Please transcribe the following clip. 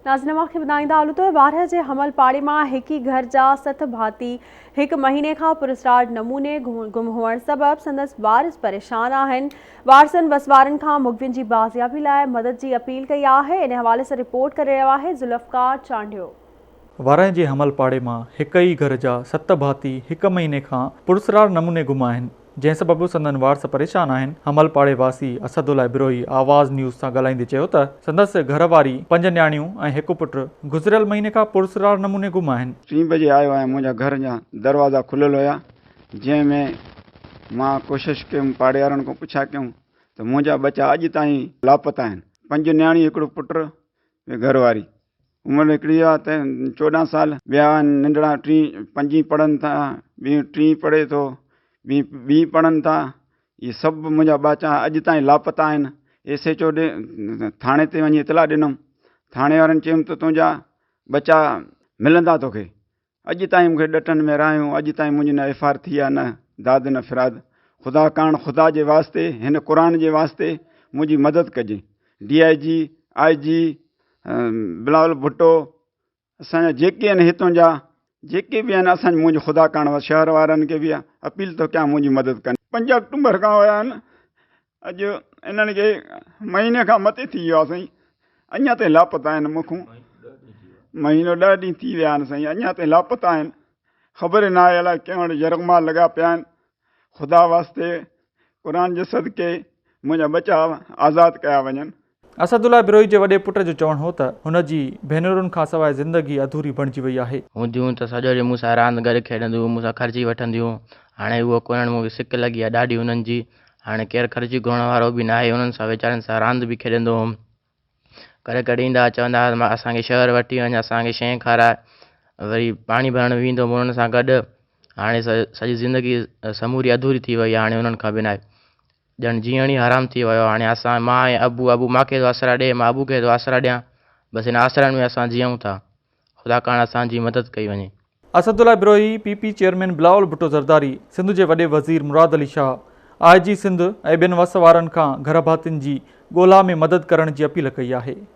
नाज़िन खे ॿुधाईंदा हलूं त 12 जे हमल पाड़े मां हिक ई घर जा 7 भाती 1 महीने खां पुरस्कार नमूने गुम हुअण सबब संदसि वारिस परेशान आहिनि। वारसनि वसवारनि खां मुग़विन जी बाज़ियाबी लाइ मदद जी अपील कई आहे। इन हवाले से रिपोर्ट करे रहियो आहे ज़ुल्फ़कार चांडियो। 12 जे हमल पाड़े मां हिक ई घर जा 7 भाती 1 महीने खां पुरस्कार नमूने गुम आहिनि, जंहिं सबबु संदन वारस परेशान आहिनि। हमल पाड़े वासी असदुल्ला बिरोही आवाज़ न्यूज़ सां ॻाल्हाईंदे चयो त संदसि घरवारी 5 न्याणियूं ऐं 1 पुटु गुज़िरियल महीने खां पुरस्कार नमूने गुम आहिनि। 3 बजे आयो आहियां, मुंहिंजा घर जा दरवाज़ा खुलियल हुया, जंहिंमें मां कोशिशि कयमि पाड़े वारनि खां पुछा कयूं त मुंहिंजा बचा अॼु ताईं लापता आहिनि। 5 न्याणियूं, 1 पुटु, घरवारी। उमिरि हिकिड़ी आहे त 14 साल, ॿिया नंढड़ा 5 पढ़नि था, ॿी 3 पढ़े थो, ॿी पढ़नि था। इहे सभु मुंहिंजा बचा अॼु ताईं लापता आहिनि। SHO थाणे ते वञी इतला ॾिनमि। थाणे वारनि चयमि त तुंहिंजा बचा मिलंदा तोखे। अॼु ताईं मूंखे ॾटनि में रहियूं, अॼु ताईं मुंहिंजी न FIR थी आहे, न दाद न फिराद। ख़ुदा काण ख़ुदा जे वास्ते, हिन क़ुर जे वास्ते मुंहिंजी मदद कजे। DIG, IG, बिलावल भुट्टो, असांजा जेके आहिनि हितां जा जेके बि आहिनि, असांजे मुंहिंजे ख़ुदा काण शहर वारनि खे बि अपील थो कयां मुंहिंजी मदद कनि। 5 अक्टूबर खां हुया आहिनि, अॼु इन्हनि खे महीने खां मथे थी वियो आहे साईं, अञा ताईं लापता आहिनि। मूंखां महीनो 10 ॾींहं थी विया आहिनि साईं, अञा ताईं लापता आहिनि। ख़बर न आहे अलाए कंहिं वटि जरगमा लॻा पिया आहिनि। ख़ुदा वास्ते क़ुर जे सदके मुंहिंजा बचा आज़ादु कया वञनि। असदुल्ला बिरोही जे वॾे पुट जो चवणु हो त हुनजी भेनरुनि खां सवाइ ज़िंदगी अधूरी बणिजी वई आहे। हूंदियूं त सॼो ॾींहुं मूंसां रांदि गॾु खेॾंदियूं, मूंसां ख़र्ची वठंदियूं। हाणे उहो कोन्हनि, मूंखे सिक लॻी आहे ॾाढी उन्हनि जी। हाणे केरु ख़र्ची घुरण वारो बि न आहे। उन्हनि सां वीचारनि सां रांदि बि खेॾंदो हुउमि। कॾहिं कॾहिं ईंदा चवंदा हुआ असांखे शहर वठी वञ, असांखे शइ खाराए। वरी पाणी भरणु वेंदो हुउमि उन्हनि सां गॾु। हाणे सॼी ज़िंदगी समूरी अधूरी थी वई आहे। हाणे उन्हनि खां बिना ॼण जीअण ई हराम थी वियो। हाणे असां मां ऐं अबू मूंखे थो आसरा ॾे, मां अबू खे थो आसरा ॾियां। बसि हिन आसरनि में असां जीऊं था। ख़ुदा काण असांजी मदद कई वञे। असदुल्ला बिरोही PP चेयरमैन बिलावल भुट्टो ज़रदारी, सिंध जे वॾे वज़ीर मुराद अली शाह, IG सिंध ऐं ॿियनि वस वारनि खां घर भातियुनि जी ॻोल्हा में मदद करण जी अपील कई आहे।